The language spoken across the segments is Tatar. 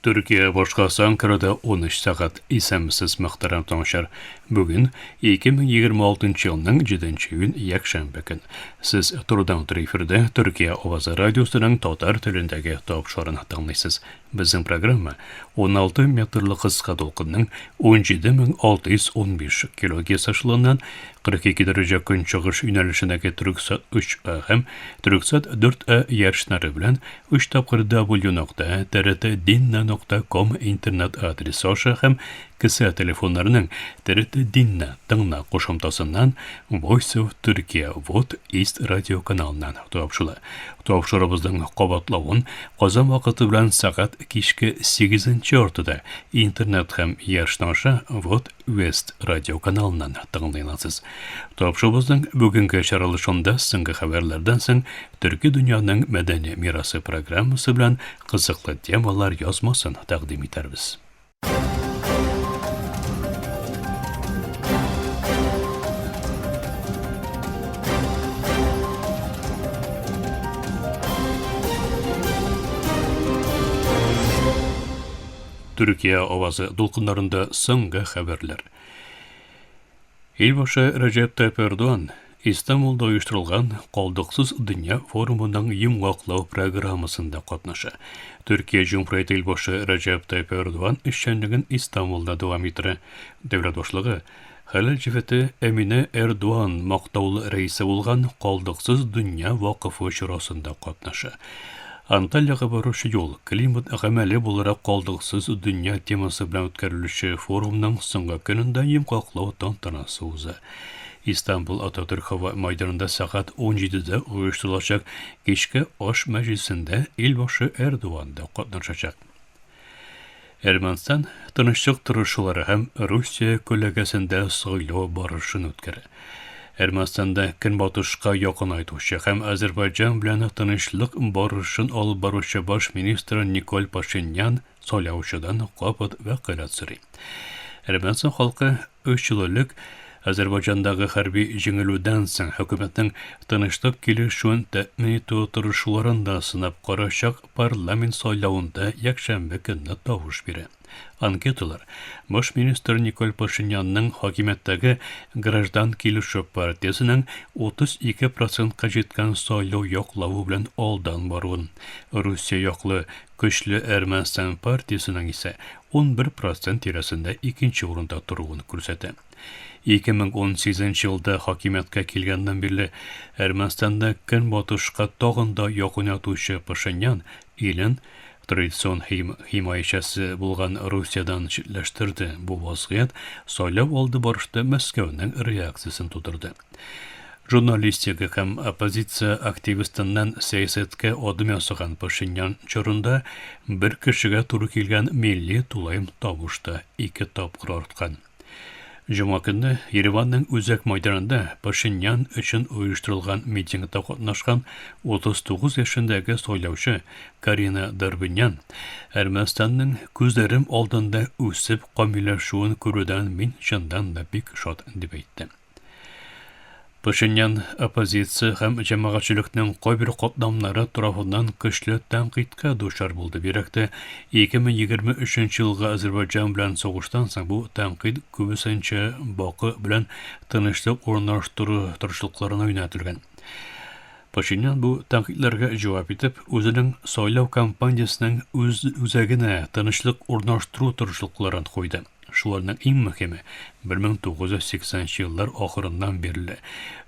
Türkiye Boşqası Ankara'da 13 saat isemsiz muhtaram tomuşar. Bugün 2026 yılının 7. gün yakşanbı gün. Siz turdan efirde Türkiye Ovazı Radyosu'nun Tatar tilindagi topşorunu tanlıysiz. Bizim programma 16 metrli kıska dolqının 17.615 kiloga saçılanan 42 derece gün çıgış yönelişindeki Türksat 3A hem Türksat 4A yarışları bilen 3 tapqır w.trt.dinna.com internet adresi aşağı hem kısa telefonlarının TRT Dinna tığına qoşumtasından Voice of Turkey Vot East Radio kanalından topşula. Topşurabızdan qabatlawın qazan vaqti bilan saat kişki 8 ortada internet hem yarışnaşa Vot West Radio kanalından tığınlayasız. Topşurabızdan bugünkü çaralışında sınğı haberlerden soň Türkiye dünyanın medeni mirası programması bilan qiziqli temalar yazmasını taqdim etarbiz. Türkiye Ovazı dolqunlarında soňgy haberler. Elbaşı Recep Tayyip Erdoğan İstanbul'da uyuşturulgan Qaldıqsız Dünya Forumunun yumgaqlaw programmasında qatnaşa. Türkiye Cumhuriyeti Elbaşı Recep Tayyip Erdoğan işçenligin İstanbul'da devam etire. Devlet başlığı Halil Cifeti Emine Erdoğan maqtawlı reisi bolgan Qaldıqsız Dünya Vakıfı şurasında qatnaşa. Antalyaga barışı yol, klimat əməli bularak Qaldıqsız Dünya teması bilan ötkərilişi forumның soňgy günündə yumgaqlaw tantanası uza. İstanbul Atatürk Hava Maydanında saat 17'de uyuşturulacak geçki aş meclisinde Elbaşı Erdoğan da qatnaşacak. Ermənistan tınışçıq turuşuları hem Rusiya kölegesinde soylaw barışını ötkəri. Ermenistan'da Kınbatışqa yakın aytuşu hem Azerbaycan bilen tanışlık barışın alıp barışı baş ministri Nikol Pashinyan soylawşydan qapat ve qalatsıry. Ermenistan halkı 3 yıllık Azerbaycan'dagi harbiy jеңilүүдән soň hökümetning tanışlık kelişүүn təmin etүү turuşlarında sınap qaraşaq parlament soylawında yakşanbı günü tawuş biri. Anketalar baş ministr Nikol Pashinyanның hakimiyyətdəgi Grajdan Kelişүү partiyasının 32%-qa жеткән soylaw yoqlawy bilen aldan barğın. Rusiya yoqlı Güçlü Ermənistan partiyasının ise 11% tirasında ikinci orunda turğun kürsəti. 2018 yılda hakimiyetke kelgenden beri Ermenistan'da Kınbatışqa tağında yakın atuşu Pashinyan ilin tradision himayəçisi bolgan Rusiyadan çitleştirdi. Bu vaziyet soylaw aldı barışda Moskvaның reaksiyasını tuturdu. Jurnalistika hem opozisiya aktivistinden siyasetke adım yasagan Pashinyan çorunda bir kişiге turı kelgen milli tulayım tavuşta 2 tapqır artqan. Cuma günü Yerevanның Özek Maydanında Pashinyan üçün uyuşturulgan mitingde qatnaşkan 39 yaşındagi soylawçı Karina Darbinyan Ermenistanның gözlerim aldında ösüp qamilaşuun körüden min şundan da bik şad dep aytdy. Pashinyan opozisiya hem cemaatçilikning qaybir qatlamlari tarafından güçlü tanqidga duçar boldu. Birakda 2023 yılga Azerbaycan bilen soğuştan soň bu tanqid köbüsünçe baqı bilen tanışlyk ornaştırуу turuşluklaryna yöneltilgen. Pashinyan bu tanqidlerge cevap etip özünün soylaw kampaniyasynyň özegine tanışlyk ornaştırуу turuşluklaryny koydu. Şularның iň mühimi 1980 yıllar ahırından beri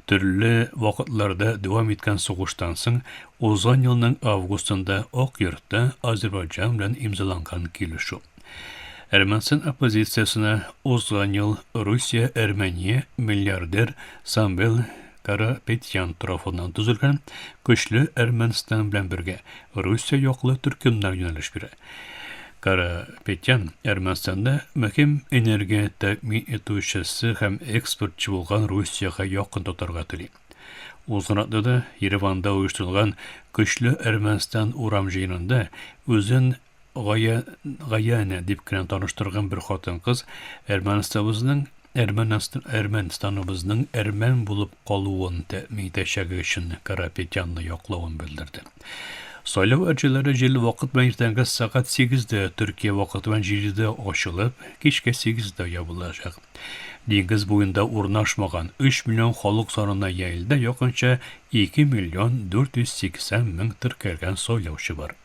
türlü vakitlarda devam etken soğuştan soň ozan yılның avgustunda Ak Yurtda Azerbaycan bilen imzalangan kelişүү. Ermenistan opozisiyasına ozan yıl Rusiya Ermeniya milyarder Samvel Karapetyan tarafından tuzulgan güçlü Ermenistan bilen birge Rusiya yoqlı Türkmenler yöneliş biri. Karapetyan Ermenistan'da mühim energiya təmin etүүçisi hem eksportçı bolgan Rusiyaga yakın tutarga tili. Uzun da Yerevanda uyuşturulgan güçlü Ermenistan uram jyýynynda özün Gayana dip tanıştırgan bir hatan kız Ermenistanımızның Ermen bulup qaluwyn təmin etşegi üçün Karapetyanny yoqlawyn bildirdi. Сайлау әджелері жел вақыт бән ертеңгі сағат 8-де Түркия вақыт бән 7-де ашылып, кешке 8-де ябылacak. Диңгез буенда урнашмаган 3 миллион халык санына яелде якынча 2 миллион 480 мең теркәлгән сайлаучы бар.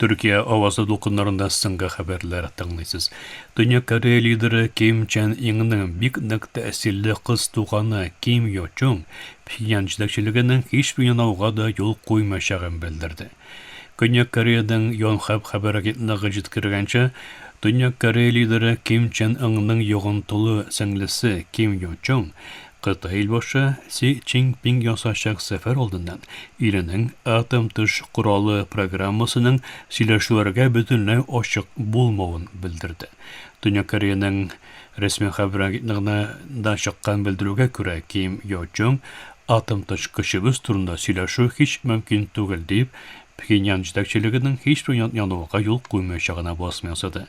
Türkiye avazı dolkunlarında sınga haberler tыңлайсыз. Dünya Koreya lideri Kim Chen In'nin big təsirli kız tuğanı Kim Yo-chung Pxenyan жетекчилигинин hiçbir yanauga da yol koymaşağın bildirdi. Dünya Koreya'dan Yonhap haber agentliği жеткиргенче, Dünya Koreya lideri Kim Chen In'nin yoğuntulı singilisi Kim Yo-chung Qıtay ilbaşı Xi Jinping yasaşak sefer olduğundan ilinin atom tuş kuralı programmasının sileşularga bütünlüğü açık bulmağını bildirdi. Dünya Koreyanın resmi haber agentliğine da çıkan bildirüge göre Kim Yo-chung atom tuş kışıbız turunda sileşu hiç mümkün değil deyip Pxenyan жетекчилигинин hiçbir yanıvaga yol koymayacağına basmayasadı.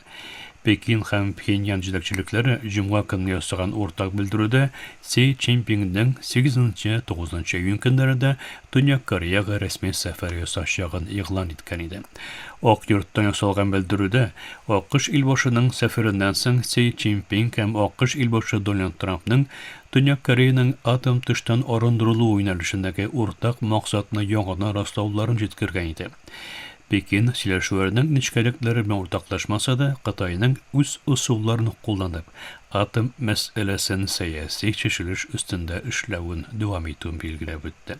Pekin hem Pxenyan жетекчиликлери Cuma günü ясаган ortak bildirüde Xi Jinping'nin 8-9 iyun günlerinde Dünya Koreyaga resmi sefer yasaşacağını ilan etken idi. Ok yurttan yasalgan bildirüde AQSh ilbaşının seferinden soň Xi Jinping hem AQSh ilbaşı Donald Trump'ның Dünya Koreyanın atom tuştan arındırılığı oynalışındaki ortak maksatını yaňana rastlaularyny жеткирген idi. Pekin sileşularının nişkelikleri bilen ortaklaşmasa da Qatay'nın üz usullaryny kullanıp atom meselesini siyasi çeşiliş üstünde işlewin dowam etýän belgilep ötdi.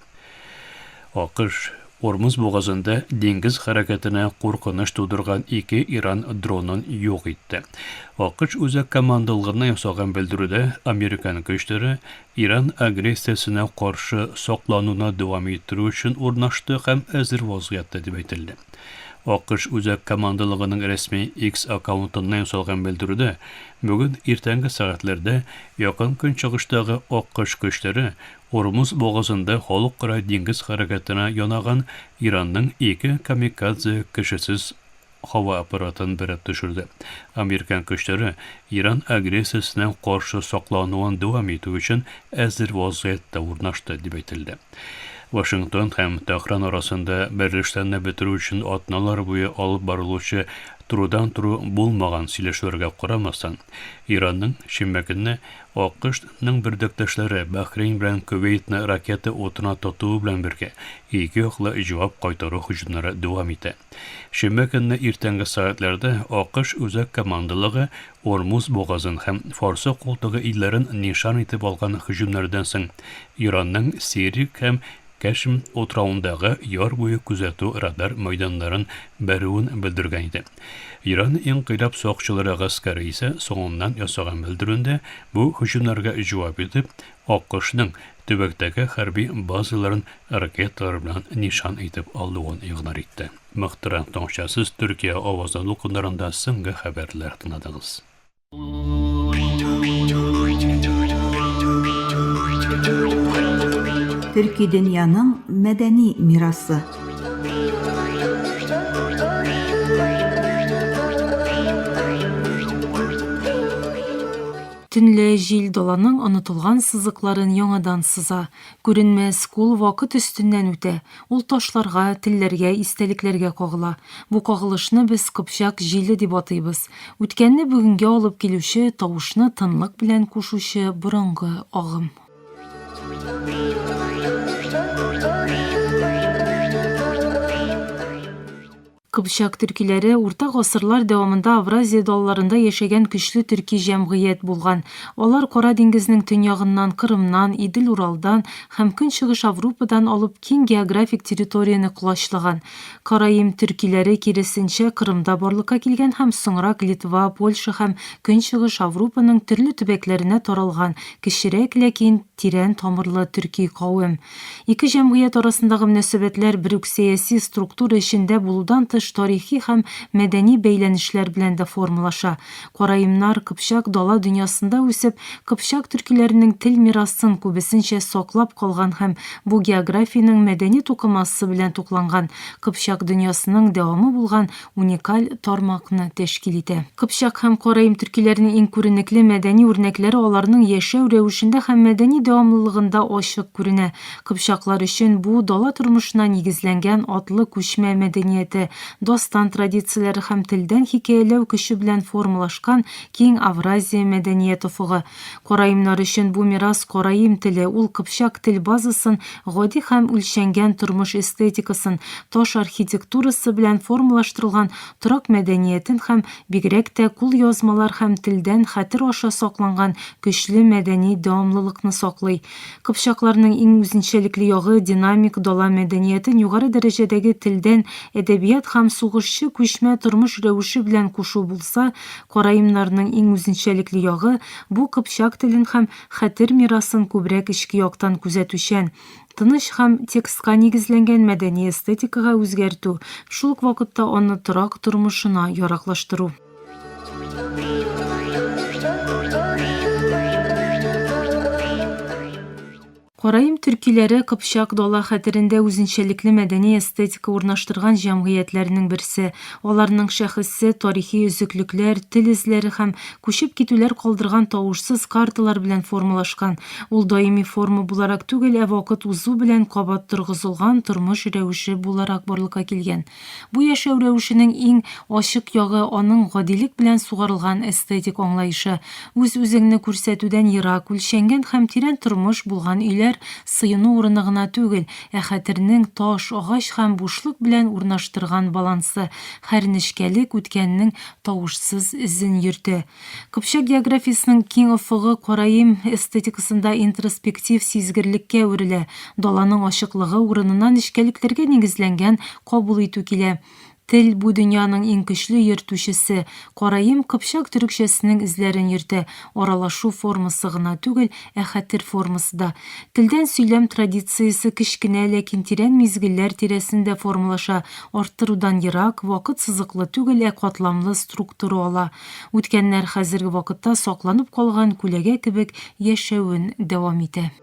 AQSh Hormuz boğazında dengiz hareketine korkunuş tudurgan 2 İran dronun yok etti. AQSh özek komandalığına yasagan bildirüde Amerikan güçleri İran agressiyasına karşı saklanuna devam ettirүү üçün urnaştı hem äzir vaziyette dep aytyldy. AQSh özek komandalığının resmi X akkauntundan yasalgan bildirüde bugün ertengi saatlerde yakın künçügüşdägi AQSh güçleri Hormuz boğazında halkara dengiz hareketine yanagan İran'ın 2 kamikaze kişisiz hava aparatını berip düşürdü. Amerikan güçleri İran agressiyasına karşı saklanıwan devam etүү üçün äzir vaziyette urnaştı dep aytyldy. Washington hem Tehran arasında berleşlerini bitirүү üçün atnalar boyu alıp barıluşu turudan turu bulmagan sileşörge kuramasdan, İran'ın şimmekini AQSh'ның birdekteşleri Bahreyn bilen Kuveytni raketi otuna tutuğu bilen birge iki yoqla icvap qaytaruu hüjumları devam etdi. Şimmekini ertengi saatlerde AQSh özek komandalığı Hormuz boğazın hem Farsa koltuğu illerin nişan etip algan hüjumlardan soň İran'ның Sirik hem Keşim oturağındağı yar boyu küzatуу radar meydanların berүүn bildirgen idi. İran İnqilab soqçıları gaskari ise soňundan yasagan bildiründe bu hüjumlarga jogap etip AQSh'ның tübekdäki harbiy bazaların raketlar bilen nişan etip aldygyny ignar etdi. Muhtaram tomoshabsiz, Türkiye Ovoz Dolkunlarında soňky haberler tınladyňyz. Türkiye dünyanın medeni mirası. Tünle jil dolanın unutulgan sızıkların yoňadan syza, görünmez kul vakit üstünden üte, ultaşlarga, tillerge, isteliklerge kogula. Bu koguluşny biz Kıpşak jili dip atypyz. Ütkenni bugünge alıp gelüşi, tawuşny tynlyk bilen kuşuşy burungy agym. Kıpşak türkileri orta asırlar devamında Avraziya dallarında yaşayan güçlü türki cemiyet bulgan. Olar Kora dengizinin tünyağından, Kırım'dan, İdil Ural'dan, hem Künçüğüş Avrupa'dan alıp keng geografik teritoriyany kulaşlagan. Karayim türkileri kirisinçe Kırım'da barlıkka kelgen hem soňra Litva, Polşa hem Künçüğüş Avrupa'nın türlü tübeklerine taralgan. Kişirek lekin tiren tamirli türki kawim. İki cemiyet arasındaky münasebetler bir siyasi struktura içinde buludan тотыш тарихи һәм мәдәни бәйләнешләр белән дә формалаша. Караимнар Кыпчак дала дөньясында үсеп, Кыпчак төркиләренең тел мирасын күбесенчә саклап калган һәм бу географиянең мәдәни тукымасы белән тукланган Кыпчак дөньясының дәвамы булган уникаль тармакны тәшкил итә. Кыпчак һәм Караим төркиләренең иң күренекле мәдәни үрнәкләре аларның яшәү рәвешендә һәм мәдәни дәвамлылыгында ачык күренә. Кыпчаклар өчен бу дала тормышына нигезләнгән атлы күчмә мәдәнияте, достан традицияләре һәм телдән хикәяләү көче белән формалашкан киң Авразия мәдәният офыгы. Караимнар өчен бу мирас караим теле, ул Кыпчак тел базасын, гади һәм үлчәнгән тормыш эстетикасын, таш архитектурасы белән формалаштырылган торак мәдәниятен һәм бигрәк тә кул язмалар һәм телдән хәтер аша сакланган көчле мәдәни дәвамлылыкны саклый. Кыпчакларның иң үзенчәлекле ягы динамик дала мәдәниятен югары дәрәҗәдәге телдән әдәбият һәм сугышчы күчмә тормыш рәвеше белән кушу булса, караимнарның иң үзенчәлекле ягы бу Кыпчак телен һәм хәтер мирасын күбрәк ички яктан күзәтүчән, тыныч һәм текстка нигезләнгән мәдәни эстетикага үзгәртү, шул ук вакытта аны торак тормышына яраклаштыру. Караим төркиләре Кыпчак дала хәтерендә үзенчәлекле мәдәни эстетика урнаштырган җәмгыятьләрнең берсе. Аларның шәхесе, тарихи өзеклекләр, тел эзләре һәм күчеп китүләр калдырган тавышсыз карталар белән формалашкан. Ул даими форма буларак түгел, вакыт узу белән кабат торгызылган тормыш рәвеше буларак барлыкка килгән. Бу яшәү рәвешенең иң ачык ягы аның гадилек белән сугарылган эстетик аңлаешы. Үз-үзеңне күрсәтүдән ерак, үлчәнгән һәм тирән тормыш булган өйләр сыйыну урыны гына түгел, хәтернең таш, агач һәм бушлык белән урнаштырган балансы, һәр нечкәлек үткәннең тавышсыз изен йөртә. Кыпчак географиясының киң офыгы караим эстетикасында интроспектив сизгерлеккә үрелә, даланың ачыклыгы урынына нечкәлекләргә нигезләнгән кабул итү килә. Тел бу дөньяның иң көчле йөртүчесе. Караим Кыпчак төрекчәсенең изләрен йөртә, аралашу формасы гына түгел, хәтер формасы да. Телдән сөйләм традициясе кечкенә, ләкин тирән мизгелләр тирәсендә формалаша, арттырудан ерак, вакыт сызыклы түгел, катламлы структура ала. Үткәннәр хәзерге вакытта сакланып калган күләгә кебек яшәвен дәвам итә.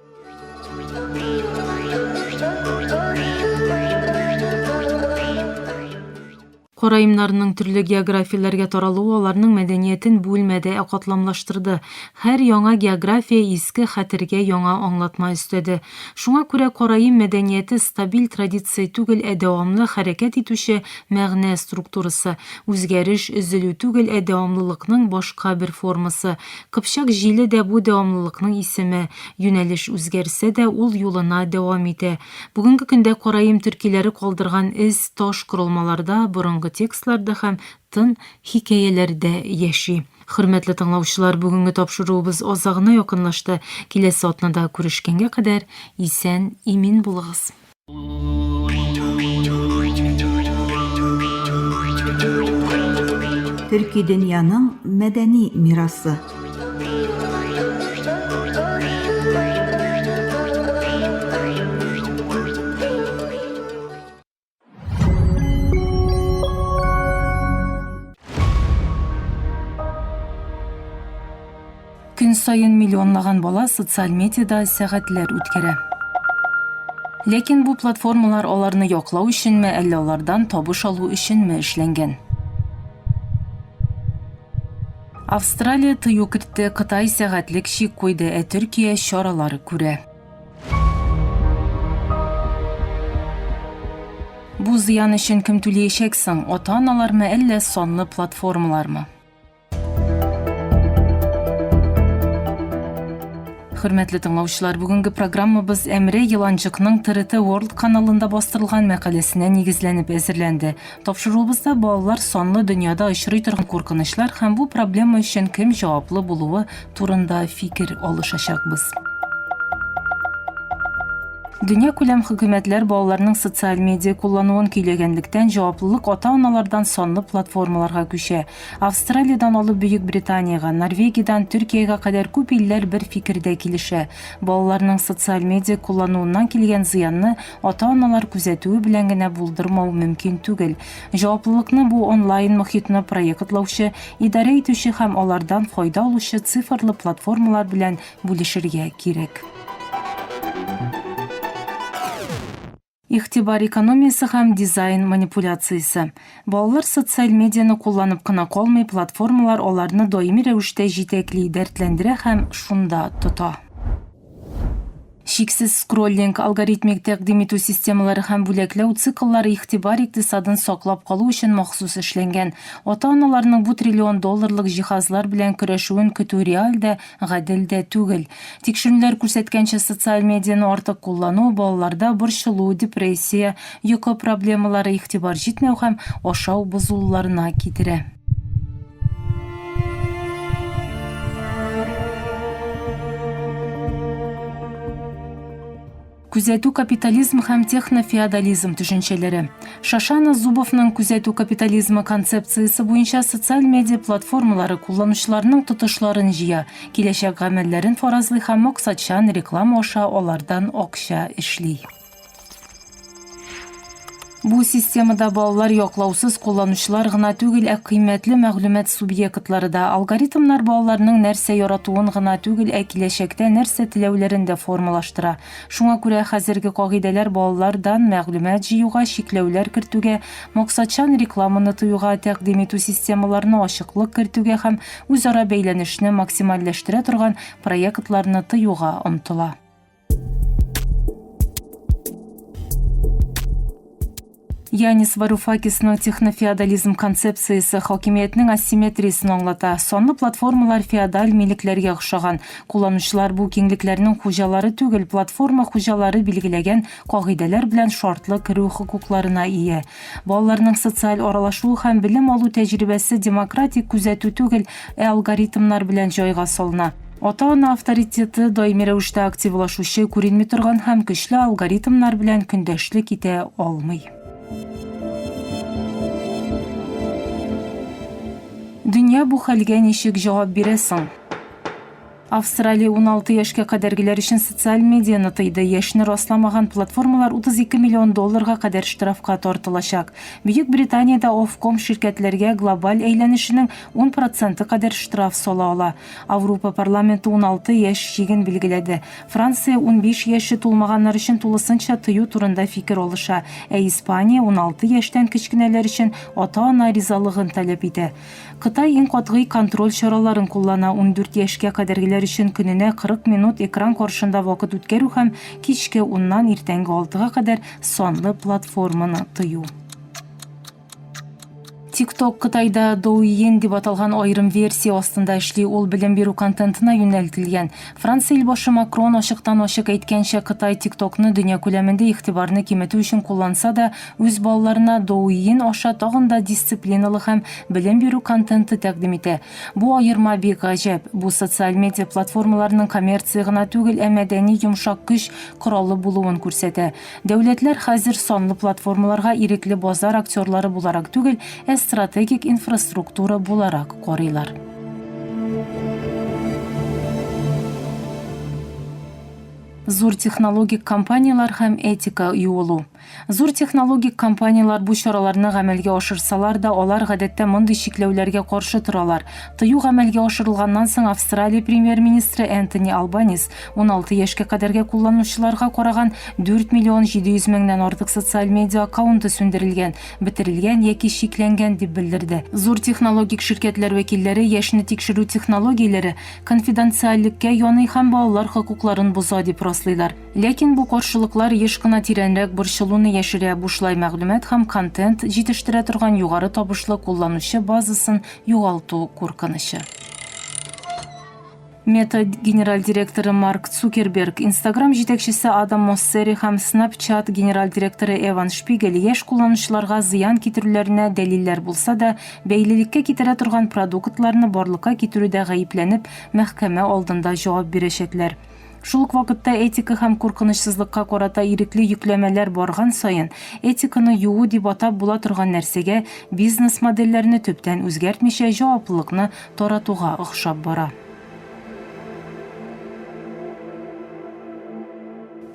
Караимнарның төрле географияләргә таралуы аларның мәдәниятен бүлмәдә катламлаштырды. Һәр яңа география иске хәтергә яңа аңлатма өстәде. Шуңа күрә караим мәдәнияте стабиль традиция түгел, дәвамлы хәрәкәт итүче мәгънә структурасы, үзгәреш, өзелү түгел, дәвамлылыкның башка бер формасы. Кыпчак җиле дә бу дәвамлылыкның исеме. Юнәлеш үзгәрсә дә, ул юлына дәвам итә. Бүгенге көндә караим төркиләре калдырган из таш корылмаларда, борынгы текстларда һәм тын хикәяләрдә яши. Хөрмәтле тыңлаучылар, бүгенге тапшыруыбыз азагына якынлашты. Киләсе атнада күрешкәнгә кадәр исән, имин булыгыз. Төрки дөньяның мәдәни мирасы. Көн сайын миллионлаган бала социаль медиада сәгатьләр үткәрә. Ләкин бу платформалар аларны яклау өченме, әллә алардан табыш алу өченме эшләнгән? Австралия тыю кертте, Кытай сәгатьлек шик куйды, Төркия чаралары күрә. Бу зыян өчен кем түләячәк соң, ата-аналармы, әллә санлы платформалармы? Хөрмәтле тыңлаучылар, бүгенге программабыз Әмре Еланчыкның ТРТ World каналында бастырылган мәкаләсенә нигезләнеп әзерләнде. Тапшыруыбызда балалар санлы дөньяда очрый торган куркынычлар һәм бу проблема өчен кем җаваплы булуы турында фикер алышачакбыз. Dünya күләм хөкүмәтләр балаларның социаль медиа куллануын көйләгәнлектән җаваплылык ата-аналардан сонлы платформаларга күчә. Австралиядән алып Бөек Британияга, Норвегиядән Төркиягә кадәр күп илләр бер фикердә килешә. Балаларның социаль медиа куллануыннан килгән зыянны ата-аналар күзәтүе белән генә булдырмау мөмкин түгел. Җаваплылыкны бу онлайн мөхитне проектлаучы, идарә итүче һәм алардан файда алучы цифрлы платформалар белән бүлешергә кирәк. Игътибар экономиясы һәм дизайн манипуляциясы. Балалар социаль медианы кулланып кына калмый, платформалар аларны даими рәвештә җитәкли, дәртләндерә һәм шунда тота. Шиксез скроллинг, алгоритмик тәкъдим итү системалары һәм бүләкләү цикллары игътибар икътисадын саклап калу өчен махсус эшләнгән. Ата-аналарның бу триллион долларлык җиһазлар белән көрәшүен көтү реаль дә, гадел дә түгел. Тикшерүләр күрсәткәнчә, социаль медианы артык куллану балаларда борчылу, депрессия, йокы проблемалары, игътибар җитмәү һәм ашау бозулуларына китерә. Күзәтү капитализм һәм технофеодализм төшенчәләре. Шашана Зубовның күзәтү капитализмы концепциясе буенча социаль медиа платформалары кулланучыларның тотышларын җыя, киләчәк гамәлләрен фаразлый һәм максатчан реклама аша алардан акча эшли. Бу системада балалар яклаусыз кулланучылар гына түгел, кыйммәтле мәгълүмат субъектлары да. Алгоритмнар балаларның нәрсә яратуын гына түгел, киләчәктә нәрсә теләүләрен дә формалаштыра. Шуңа күрә хәзерге кагыйдәләр балалардан мәгълүмат җыюга, шикләүләр кертүгә, максатчан рекламаны тыюга, тәкъдим итү системаларына ачыклык кертүгә һәм үзара бәйләнешне максимальләштерә торган проектларны тыюга омтыла. Янис Варуфакисның технофеодализм концепциясе хакимиятның асимметриясын аңлата. Сонлы платформалар феодаль милекләргә охшаган. Кулланучылар бу киңлекләрнең хуҗалары түгел, платформа хуҗалары билгеләгән кагыйдәләр белән шартлы керү хокукларына ия. Балаларның социаль аралашуы һәм белем алу тәҗрибәсе демократик күзәтү түгел, алгоритмнар белән җайга салына. Ата-ана авторитеты даими рәвештә активлашучы, күренми торган һәм көчле алгоритмнар белән көндәшлек итә алмый. Дөнья бу хәлгә ничек җавап бирә соң? Австралия 16 яшькә кадәргеләр өчен социаль медианы тыйды. Яшьне расламаган платформалар 32 миллион долларга кадәр штрафка тартылачак. Бөек Британиядә Ofcom ширкәтләргә глобаль әйләнешенең 10% кадәр штраф сала ала. Авропа парламенты 16 яшь чиген билгеләде. Франция 15 яше тулмаганнар өчен тулысынча тыю турында фикер алыша. Испания 16 яшьтән кечкенәләр өчен ата-ана ризалыгын таләп итә. Кытай иң катгый контроль чараларын куллана. 14 яшькә кадәргеләр өчен көненә 40 минут экран каршында вакыт үткәрү һәм кичке 10-нан иртәнге 6-га кадәр сонлы платформаны тыю. TikTok Кытайда Douyin дип аталган айрым версия астында эшли, ул белем бирү контентына юнәлтелгән. Франция илбашы Макрон ачыктан-ачык әйткәнчә, Кытай TikTokны дөнья күләмендә игътибарны киметү өчен кулланса да, үз балаларына Douyin аша тагын да дисциплиналы һәм белем бирү контенты тәкъдим итә. Бу аерма бик гаҗәп. Бу социаль медиа платформаларының коммерция гына түгел, мәдәни йомшак көч коралы булуын күрсәтә. Дәүләтләр хәзер сонлы платформаларга ирекле базар актерлары буларак түгел, стратегик инфраструктура буларак карыйлар. Зур технологик компаниялар һәм этика юлу. Зур технологик компаниялар бу чараларны гамәлгә ашырсалар да, алар гадәттә мондый чикләүләргә каршы торалар. Тыю гамәлгә ашырылганнан соң Австралия премьер-министры Энтони Албанис 16 яшькә кадәрге кулланучыларга караган 4 миллион 700 меңнән артык социаль медиа аккаунты сүндерелгән, бетерелгән яки шикләнгән дип белдерде. Зур технологик ширкәтләр вәкилләре яшьне тикшерү технологияләре конфиденциальлеккә яный һәм балалар хокукларын боза дип раслыйлар. Ләкин бу каршылыклар еш кына тирәнрәк борчылуны яшерә, бушлай мәгълүмат һәм контент җитештерә торган югары табышлы кулланучы базасын югалту куркынычы. Мета генераль директоры Марк Цукерберг, Instagram җитәкчесе Адам Моссери һәм Snapchat генераль директоры Эван Шпигель яшь кулланучыларга зыян китерүләренә дәлилләр булса да, бәйлелеккә китерә торган продуктларны барлыкка китерүдә гаепләнеп, мәхкәмә алдында җавап бирәчәкләр. Шул ук вакытта этика һәм куркынычсызлыкка карата ирекле йөкләмәләр барган саен, этиканы юу дип атап була торган нәрсәгә бизнес модельләрне төптән үзгәртмичә җаваплылыкны таратуга охшап бара.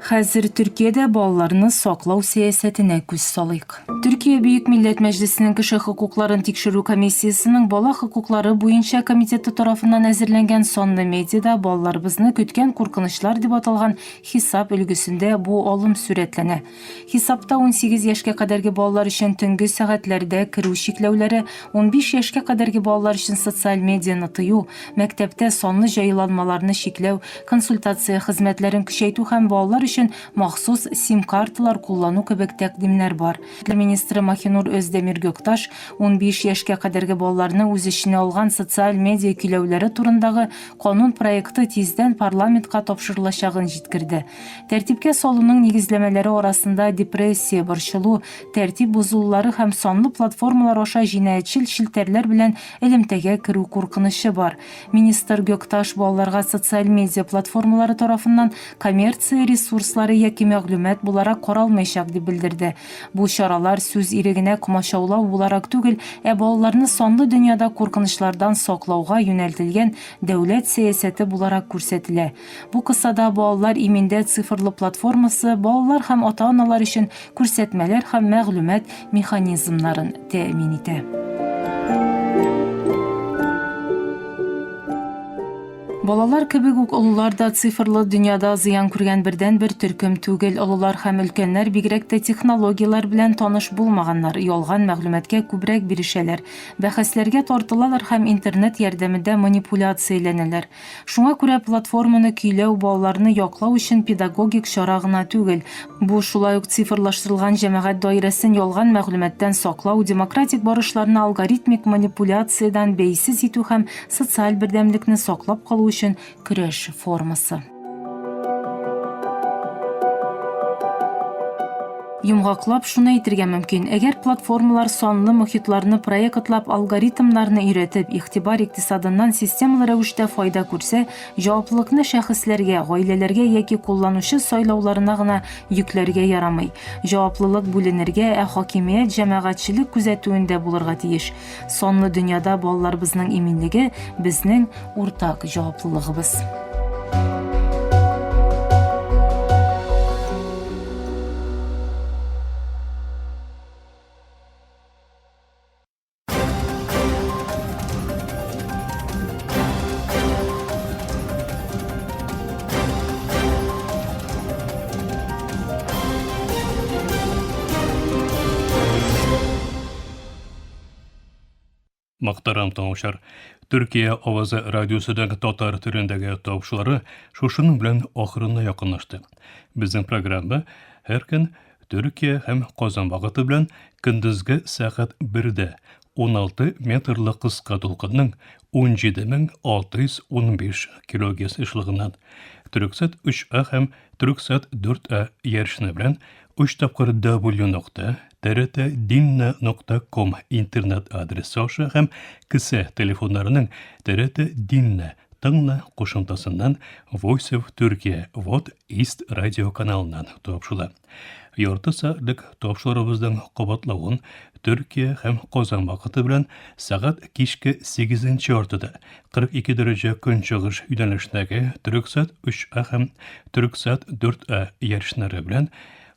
Хәзер Төркиядә балаларны саклау сәясәтенә күз салыйк. Төркия Бөек Милләт Мәҗлесенең кеше хокукларын тикшерү комиссиясының бала хокуклары буенча комитеты тарафыннан әзерләнгән сонлы медиада балаларыбызны көткән куркынычлар дип аталган хисап өлгесендә бу алым сурәтләнә. Хисапта 18 яшькә кадәрге балалар өчен төнге сәгатьләрдә керү чикләүләре, 15 яшькә кадәрге балалар өчен социаль медианы тыю, мәктәптә сонлы җайланмаларны чикләү, консультация хезмәтләрен көчәйтү һәм балалар өчен махсус сим-карталар куллану кебек тәкъдимнәр бар. Министры Махинур Өздемир Göktaş 15 яшькә кадәрге балаларны үз эченә алган социаль медиа көйләүләре турындагы канун проекты тиздән парламентка тапшырылачагын җиткерде. Тәртипкә салуның нигезләмәләре арасында депрессия, борчылу, тәртип бозулулары һәм санлы платформалар аша җинаятьчел челтәрләр белән элемтәгә керү куркынышы бар. Министр Göktaş балаларга социаль медиа платформалары тарафыннан коммерция ресурслары яки мәгълүмат буларак каралмаячак дип белдерде. Бу чаралар сүз ирегенә комачаулау буларак түгел, балаларны сонлы дөньяда куркынычлардан саклауга юнәлтелгән дәүләт сәясәте буларак күрсәтелә. Бу кысада балалар имендә цифрлы платформасы балалар һәм ата-аналар өчен күрсәтмәләр һәм мәгълүмат механизмнарын тәэмин итә. Балалар кебек үк олылар да цифрлы дөньяда зыян күргән бердән-бер төркем түгел. Олылар һәм өлкәннәр бигрәк тә технологиялар белән таныш булмаганнар, ялган мәгълүматкә күбрәк бирешәләр, бәхәсләргә тартылалар һәм интернет ярдәмендә манипуляцияләнәләр. Шуңа күрә платформаны көйләү балаларны яклау өчен педагогик чара гына түгел. Бу шулай ук цифрлаштырылган җәмәгать даирәсен ялган мәгълүматтан саклау, демократик барышларны алгоритмик манипуляциядән бәйсез итү һәм социаль бердәмлекне саклап калу өчен көрәш формасы. Йомгаклап шуны әйтергә мөмкин. Әгәр платформалар сонлы мөхитларны проектлап, алгоритмнарны өйрәтеп, игътибар икътисадыннан системалы рәвештә файда күрсә, җаваплылыкны шәхесләргә, гаиләләргә яки кулланучы сайлауларына гына йөкләргә ярамый. Җаваплылык бүленергә, хакимият җәмәгатьчелек күзәтүендә булырга тиеш. Сонлы дөньяда балаларыбызның иминлеге безнең уртак җаваплылыгыбыз. Мактарам тыңлаучылар, Төркия авазы радиосыдагы татар төрендәге тапшылары шушының белән ахырына якынлашты. Безнең программа һәр көн Төркия һәм Казан вакыты белән көндезге сәгать 1дә 16 метрлы кыска тулкынның 17615 килогерц эшлегеннән Төрксат 3А һәм Төрксат 4А ярышны белән 3 тапкыр w.trt.dinna.com интернет адресы аша һәм кесе телефоннарының TRT Dinna тыңла кушымтасыннан Voice of Turkey Вот East радио каналынан тапшыла. Ярты сәгатьлек тапшырыбызның кабатлавын Төркия һәм Казан вакыты белән сәгать кичке 8 ортада 42 дәрәҗә көнчыгыш юнәлешендәге Төрксат 3А һәм Төрксат 4А ярышлары белән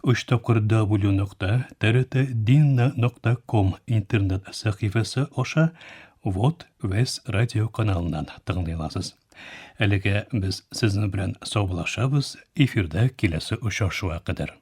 3 тапкыр w.trt.dinna.com интернет сәхифәсе аша Вот Вес радио каналынан тыңлый аласыз. Әлегә без сезнең белән саубуллашабыз, эфирдә киләсе очрашуга кадәр.